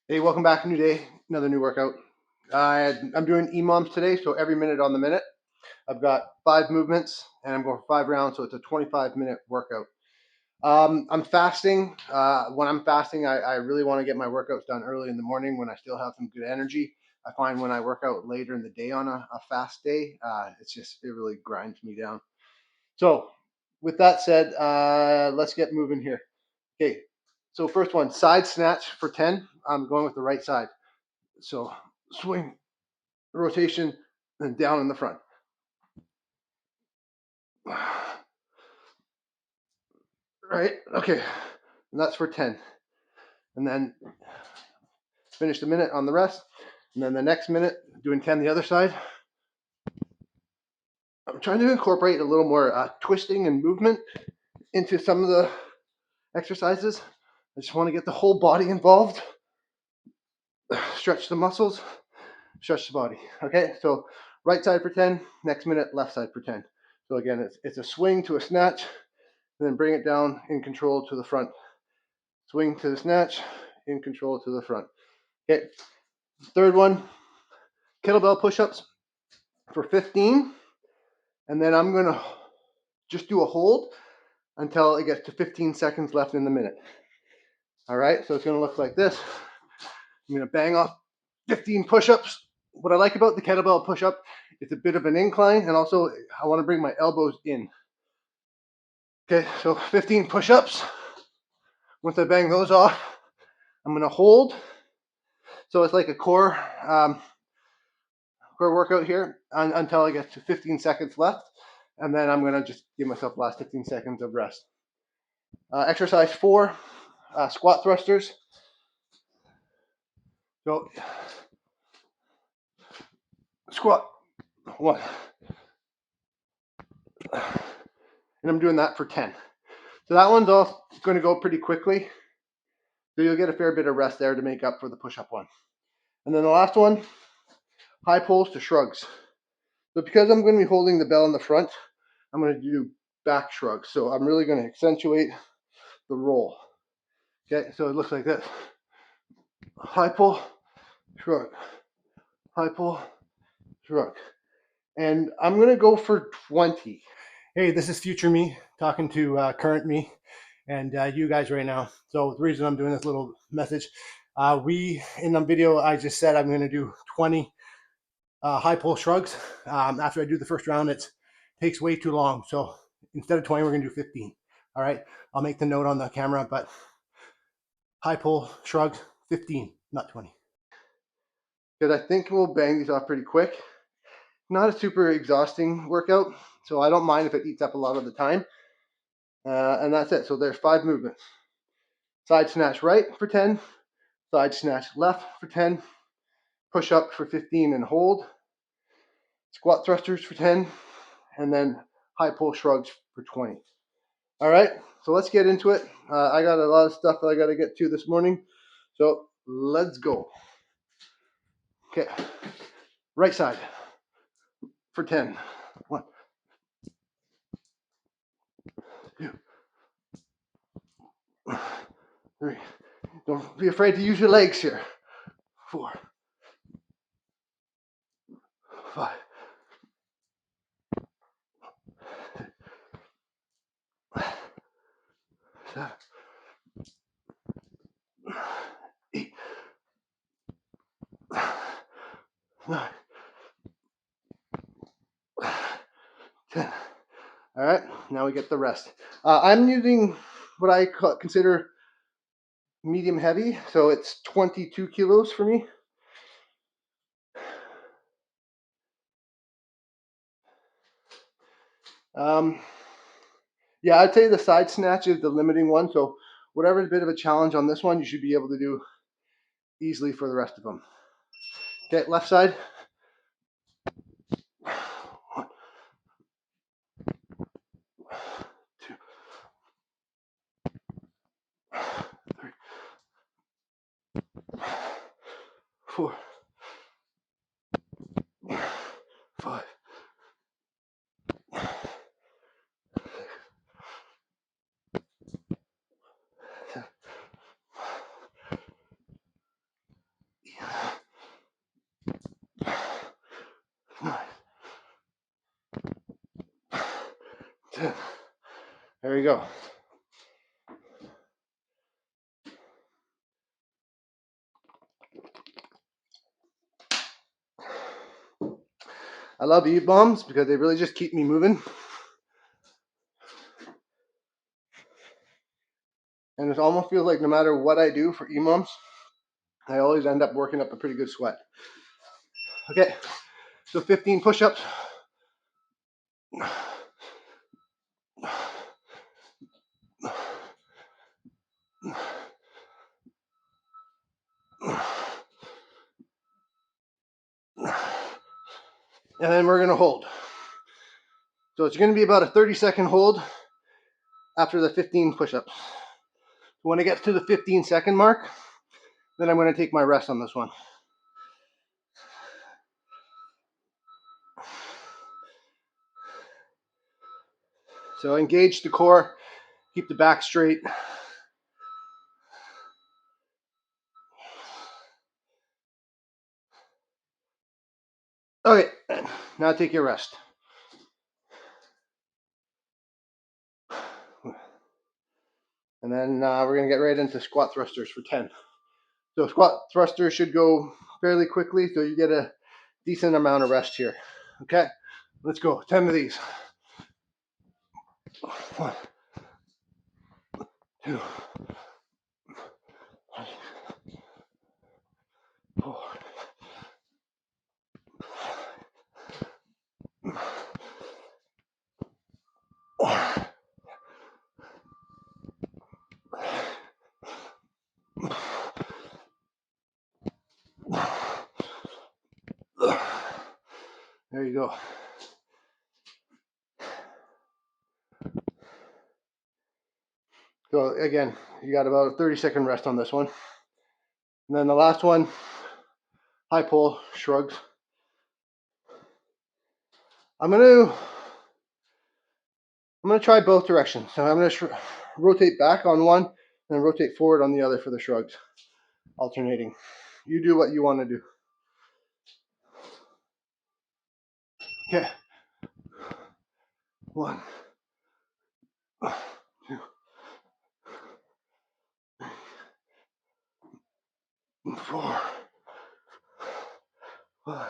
Hey, welcome back. New day, another new workout. I'm doing EMOMs today, so every minute on the minute. I've got 5 movements, and I'm going for 5 rounds, so it's a 25-minute workout. I'm fasting. When I'm fasting, I really want to get my workouts done early in the morning when I still have some good energy. I find when I work out later in the day on a fast day, it really grinds me down. So, with that said, let's get moving here. Okay, so first one, side snatch for 10. I'm going with the right side. So swing, rotation, and down in the front. Right? Okay. And that's for 10. And then finish the minute on the rest. And then the next minute, doing 10 the other side. I'm trying to incorporate a little more twisting and movement into some of the exercises. I just want to get the whole body involved. Stretch the muscles, stretch the body. Okay, so right side for 10, next minute, left side for 10. So again, it's a swing to a snatch, and then bring it down in control to the front. Swing to the snatch, in control to the front. Okay, third one, kettlebell push-ups for 15. And then I'm gonna just do a hold until it gets to 15 seconds left in the minute. All right, so it's gonna look like this. I'm gonna bang off 15 push-ups. What I like about the kettlebell push-up, it's a bit of an incline, and also I wanna bring my elbows in. Okay, so 15 push-ups. Once I bang those off, I'm gonna hold. So it's like a core workout here until I get to 15 seconds left. And then I'm gonna just give myself the last 15 seconds of rest. Exercise 4, squat thrusters. So squat, 1. And I'm doing that for 10. So that one's all gonna go pretty quickly. So you'll get a fair bit of rest there to make up for the push-up one. And then the last one, high pulls to shrugs. So because I'm gonna be holding the bell in the front, I'm gonna do back shrugs. So I'm really gonna accentuate the roll. Okay, so it looks like this. High pull, shrug. High pull, shrug. And I'm gonna go for 20. Hey, this is future me talking to current me and you guys right now. So the reason I'm doing this little message, in the video I just said I'm gonna do 20 high pull shrugs. After I do the first round, it takes way too long. So instead of 20, we're gonna do 15. All right, I'll make the note on the camera, but high pull shrugs, 15, not 20. Because I think we'll bang these off pretty quick. Not a super exhausting workout, so I don't mind if it eats up a lot of the time. And that's it. So there's 5 movements. Side snatch right for 10, side snatch left for 10, push up for 15 and hold, squat thrusters for 10, and then high pull shrugs for 20. All right, so let's get into it. I got a lot of stuff that I got to get to this morning, so let's go. Okay, right side for 10. 1, 2, 3. Don't be afraid to use your legs here. 4, 5, 7, 8, 9, 10. All right, now we get the rest. I'm using what I consider medium heavy, so it's 22 kilos for me. Yeah, I'd say the side snatch is the limiting one, so whatever's a bit of a challenge on this one, you should be able to do easily for the rest of them. Okay, left side. 1, 2, 3, 4, 5, 7, 10. There you go. I love EMOMs because they really just keep me moving. And it almost feels like no matter what I do for EMOMs, I always end up working up a pretty good sweat. Okay, so 15 push-ups. And then we're going to hold. So it's going to be about a 30-second hold after the 15 push-ups. When I get to the 15-second mark, then I'm going to take my rest on this one. So engage the core, keep the back straight. Okay, now take your rest. And then we're going to get right into squat thrusters for 10. So squat thrusters should go fairly quickly, so you get a decent amount of rest here. Okay, let's go. 10 of these. 1, 2, 3, 4. There you go. So again, you got about a 30-second rest on this one. And then the last one, high pull, shrugs. I'm gonna try both directions. So I'm gonna rotate back on one and rotate forward on the other for the shrugs, alternating. You do what you want to do. Okay. 1, 2, 3, 4, 5,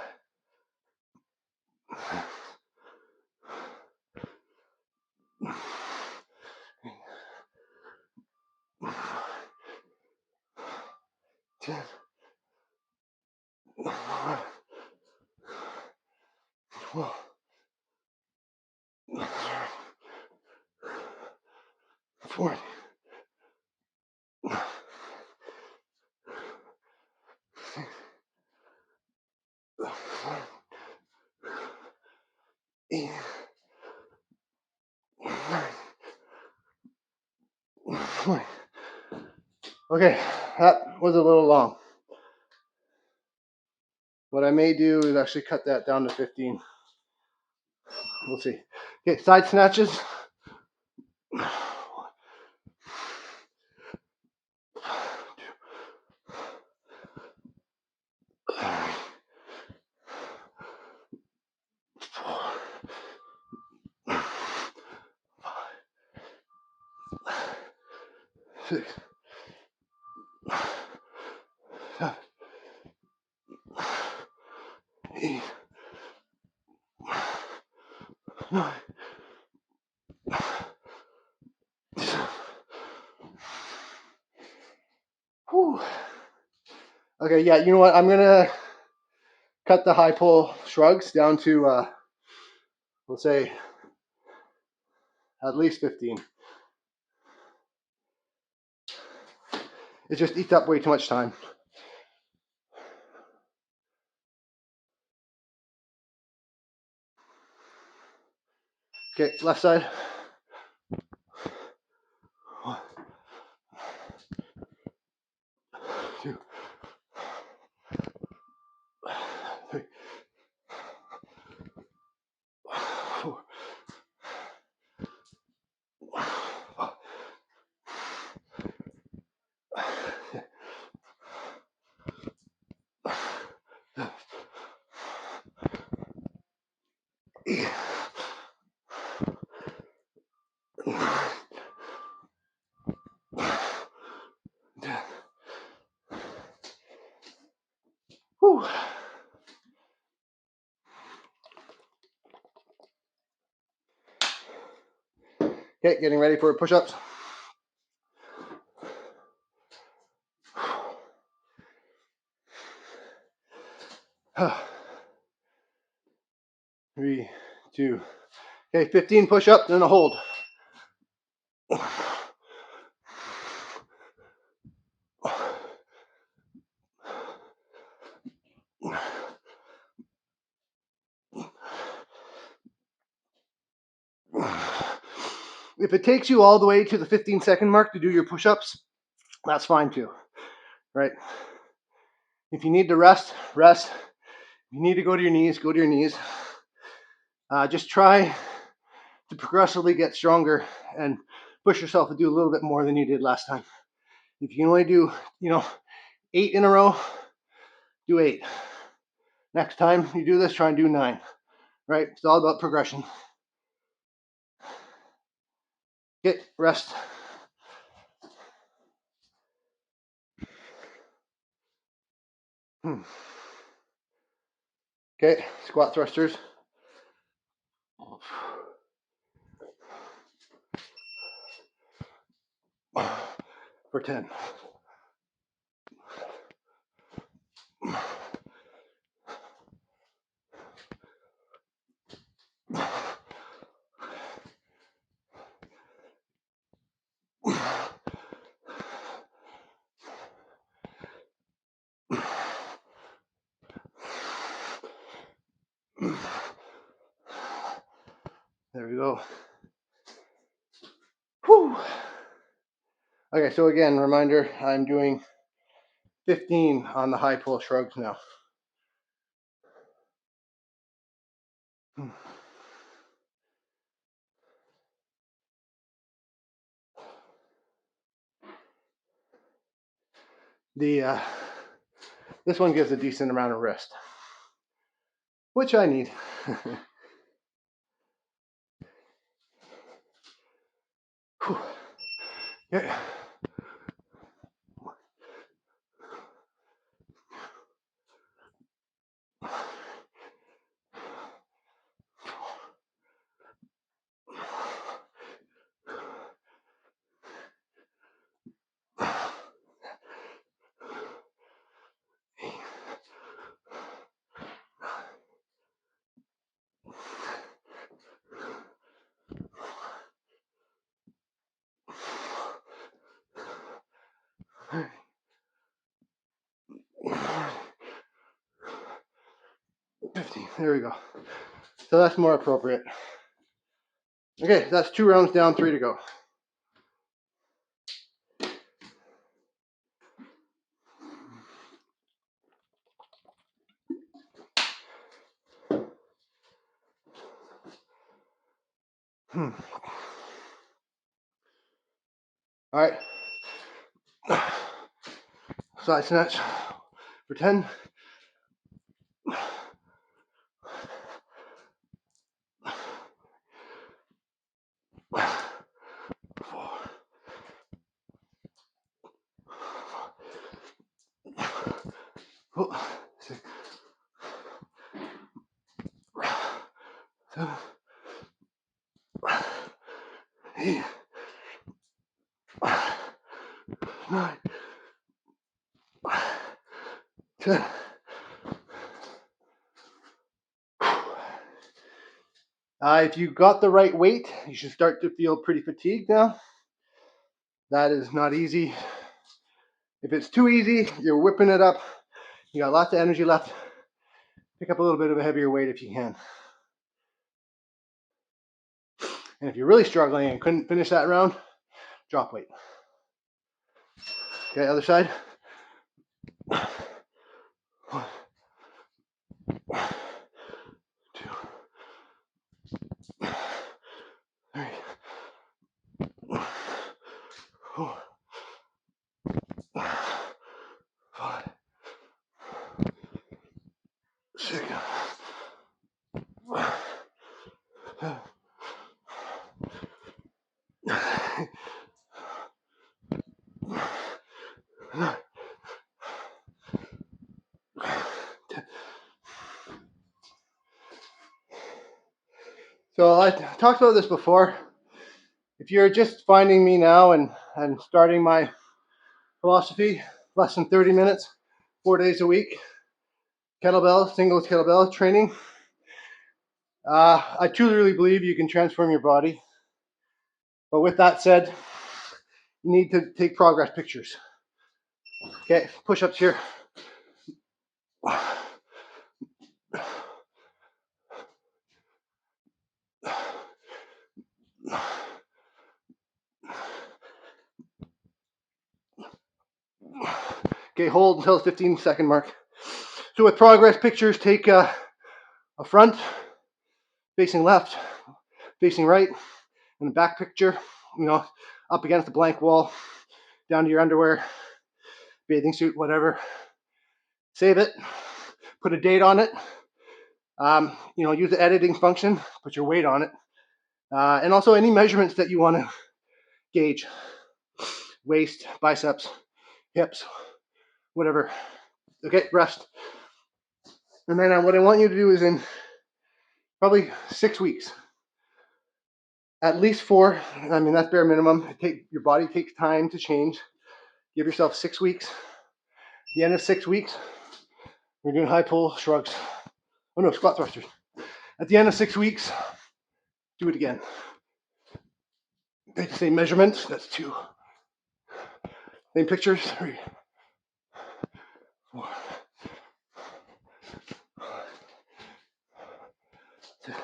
10, 11, 12, 14, 8, 9, 20. Okay, that was a little long. What I may do is actually cut that down to 15. We'll see. Okay, side snatches. 1, 2, 3, 4, 5, 6, 7, 8, 9. Whew. Okay, yeah, you know what? I'm gonna cut the high pull shrugs down to we'll say at least 15. It just eats up way too much time. Okay, left side. 1, 2, 3, 4, 5, 8, Whew. Okay, getting ready for push-ups. Three, two. Okay, 15 push-ups, then a hold. If it takes you all the way to the 15-second mark to do your push-ups, that's fine too, right? If you need to rest, rest. If you need to go to your knees, go to your knees. Just try to progressively get stronger and push yourself to do a little bit more than you did last time. If you can only do, 8 in a row, do 8. Next time you do this, try and do 9, right? It's all about progression. Get rest. Okay, squat thrusters. For 10. There we go. Whew. Okay, so again, reminder, I'm doing 15 on the high pull shrugs now. This one gives a decent amount of rest, which I need. Yeah. There we go. So that's more appropriate. Okay, that's 2 rounds down, 3 to go. All right. Side snatch for 10. 4. 6. 7. 8. 9. 10. If you got the right weight, you should start to feel pretty fatigued now. That is not easy. If it's too easy, you're whipping it up. You got lots of energy left. Pick up a little bit of a heavier weight if you can. And if you're really struggling and couldn't finish that round, drop weight. Okay, other side. 1, 2, 3, 4, 5, 6, 7, 8, 9. So I talked about this before. If you're just finding me now and starting my philosophy, less than 30 minutes, 4 days a week, kettlebell, single kettlebell training, I truly believe you can transform your body. But with that said, you need to take progress pictures. Okay, push-ups here. Okay, hold until the 15-second mark. So with progress pictures, take a front, facing left, facing right, and a back picture, up against the blank wall, down to your underwear, bathing suit, whatever. Save it, put a date on it, use the editing function, put your weight on it, and also any measurements that you want to gauge, waist, biceps, hips, whatever. Okay, rest. And then what I want you to do is in probably 6 weeks, at least 4, I mean, that's bare minimum. Your body takes time to change. Give yourself 6 weeks. At the end of 6 weeks, we're doing high pull shrugs. Oh no, squat thrusters. At the end of 6 weeks, do it again. Take the same measurements, that's 2. Same pictures, 3, 4, 6.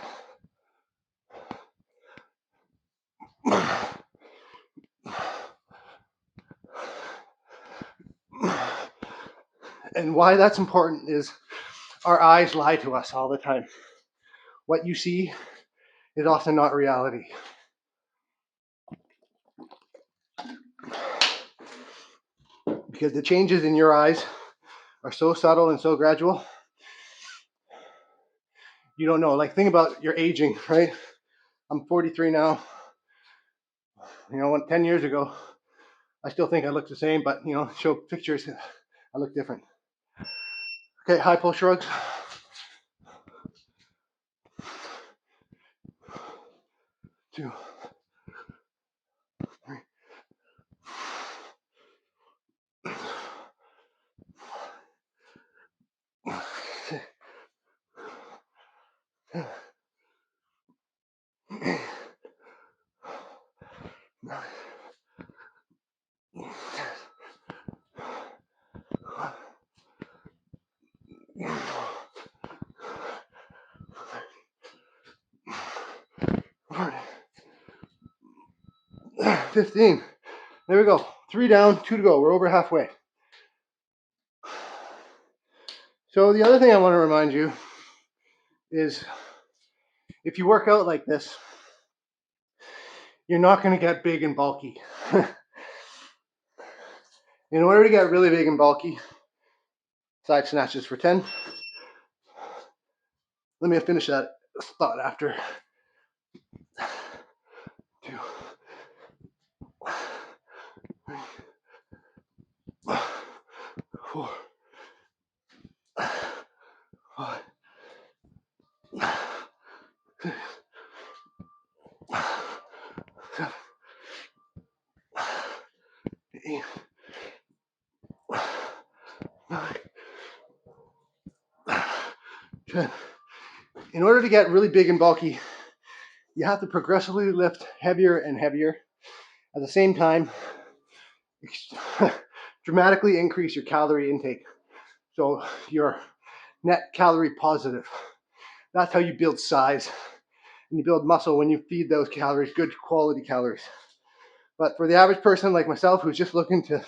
And why that's important is our eyes lie to us all the time. What you see is often not reality. Because the changes in your eyes are so subtle and so gradual. You don't know. Like, think about your aging, right? I'm 43 now. 10 years ago, I still think I look the same, but, show pictures, I look different. Okay, high pull shrugs. 2, 3. Nine, 15. There we go. 3 down, 2 to go. We're over halfway. So the other thing I want to remind you is if you work out like this, you're not going to get big and bulky. In order to get really big and bulky, side snatches for 10. Let me finish that thought after. 2, 3, 4, 5, 6, 7, 8, 9, 10. In order to get really big and bulky, you have to progressively lift heavier and heavier. At the same time, dramatically increase your calorie intake. So you're net calorie positive. That's how you build size. And you build muscle when you feed those calories, good quality calories. But for the average person like myself who's just looking to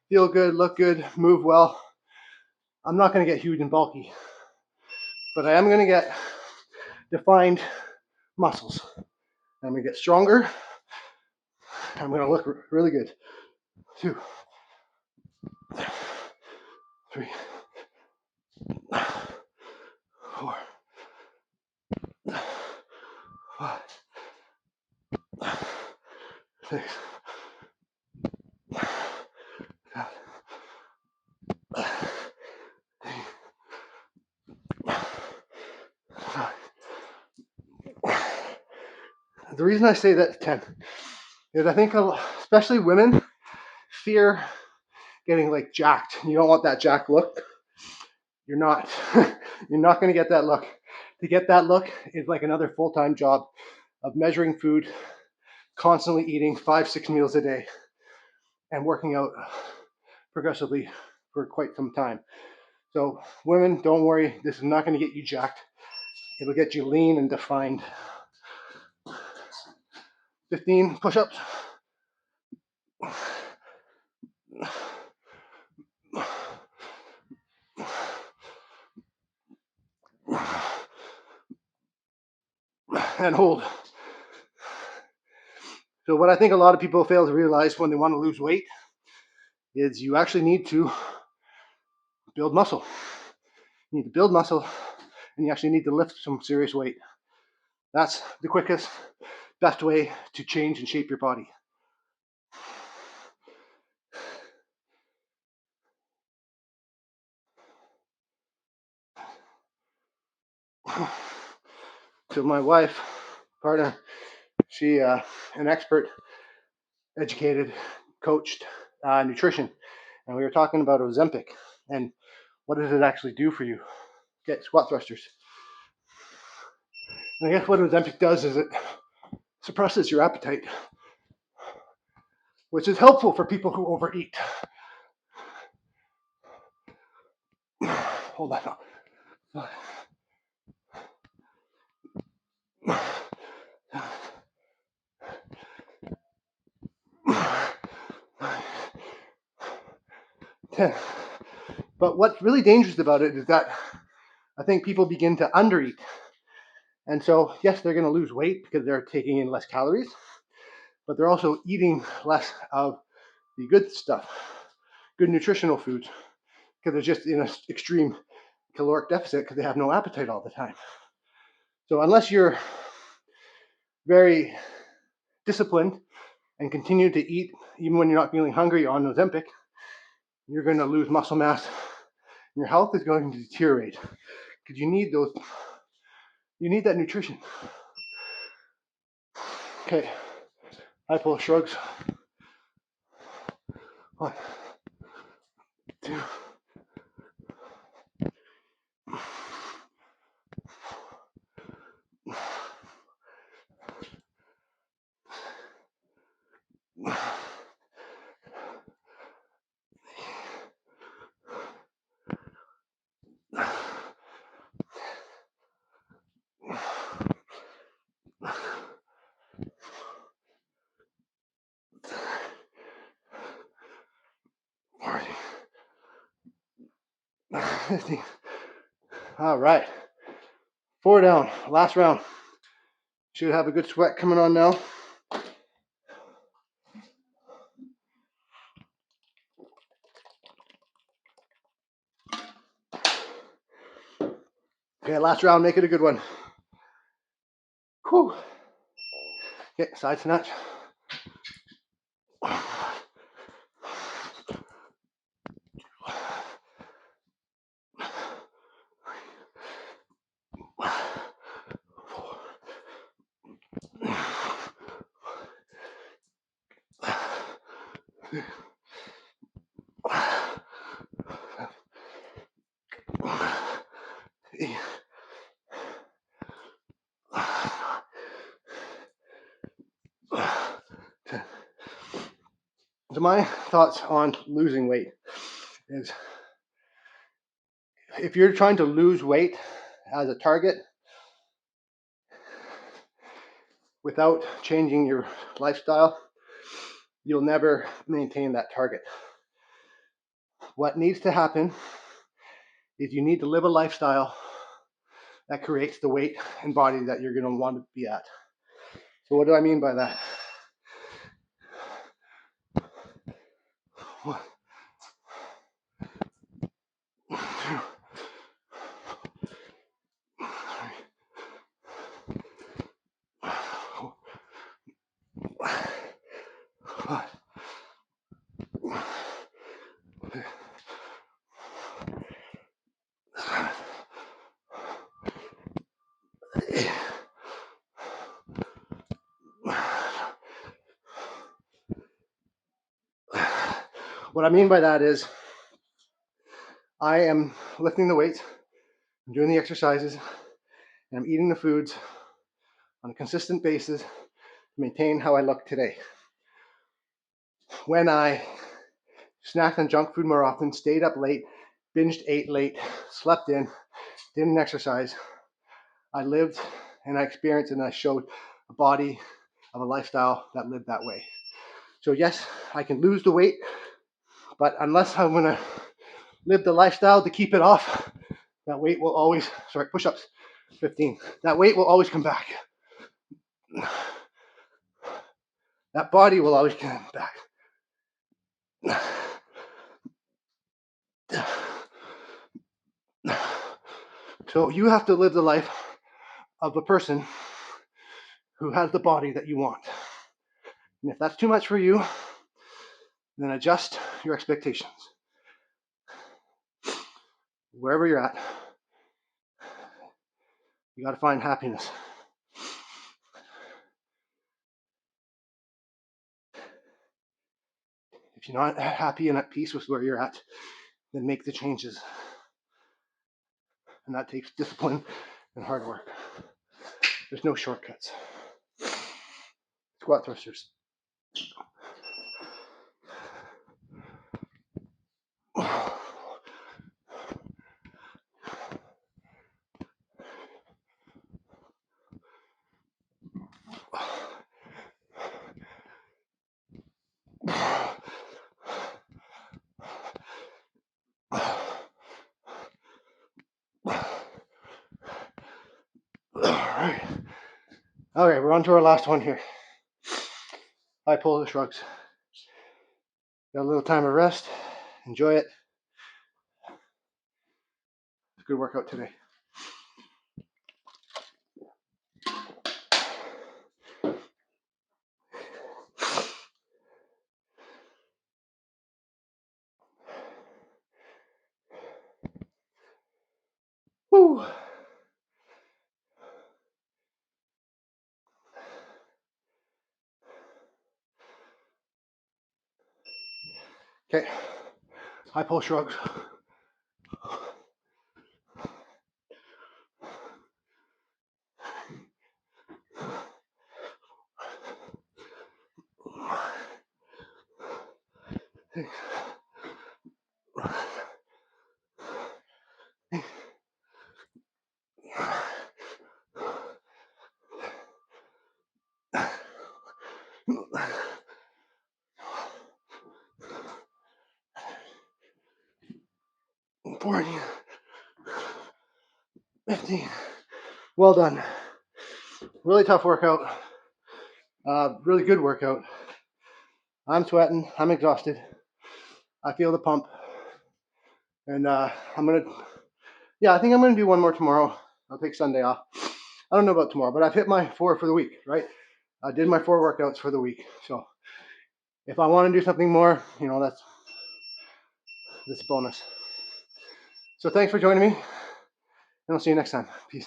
feel good, look good, move well, I'm not going to get huge and bulky. But I am going to get defined muscles. I'm going to get stronger. I'm going to look really good. 2, 3, 4, 5, 6, 7, 8, 9, The reason I say that 10 is I think especially women fear getting like jacked. You don't want that jacked look. You're not. You're not going to get that look. To get that look is like another full-time job of measuring food, constantly eating 5-6 meals a day, and working out progressively for quite some time. So women, don't worry. This is not going to get you jacked. It'll get you lean and defined. 15 push-ups. And hold. So what I think a lot of people fail to realize when they want to lose weight is you actually need to build muscle. You need to build muscle, and you actually need to lift some serious weight. That's the quickest, best way to change and shape your body. So my wife, partner, she an expert, educated, coached nutrition, and we were talking about Ozempic and what does it actually do for you? Get squat thrusters. And I guess what Ozempic does is it suppresses your appetite, which is helpful for people who overeat. Hold on. But what's really dangerous about it is that I think people begin to undereat. And so, yes, they're going to lose weight because they're taking in less calories, but they're also eating less of the good stuff, good nutritional foods, because they're just in an extreme caloric deficit because they have no appetite all the time. So unless you're very disciplined and continue to eat even when you're not feeling hungry on Ozempic, you're going to lose muscle mass. Your health is going to deteriorate because you need that nutrition. Okay, I pull shrugs. 1, 2. All right, 4 down, last round. Should have a good sweat coming on now. Okay, last round, make it a good one. Whew. Okay, side snatch. So my thoughts on losing weight is if you're trying to lose weight as a target without changing your lifestyle, you'll never maintain that target. What needs to happen is you need to live a lifestyle that creates the weight and body that you're going to want to be at. So what do I mean by that? One, 2, 5. What I mean by that is I am lifting the weights, I'm doing the exercises, and I'm eating the foods on a consistent basis to maintain how I look today. When I snacked on junk food more often, stayed up late, binged, ate late, slept in, didn't exercise, I lived and I experienced and I showed a body of a lifestyle that lived that way. So yes, I can lose the weight, but unless I'm gonna live the lifestyle to keep it off, that weight will always, push-ups, 15. That weight will always come back. That body will always come back. So you have to live the life of a person who has the body that you want. And if that's too much for you, then adjust your expectations. Wherever you're at, you got to find happiness. If you're not happy and at peace with where you're at, then make the changes. And that takes discipline and hard work. There's no shortcuts. Squat thrusters. Alright. Okay, we're on to our last one here. I pull the shrugs. Got a little time of rest. Enjoy it. It's a good workout today. Woo! Okay, I pull shrugs. Forty. 15. Well done. Really tough workout. Really good workout. I'm sweating. I'm exhausted. I feel the pump. And I think I'm gonna do one more tomorrow. I'll take Sunday off. I don't know about tomorrow, but I've hit my 4 for the week, right? I did my 4 workouts for the week. So if I want to do something more, that's a bonus. So thanks for joining me, and I'll see you next time. Peace.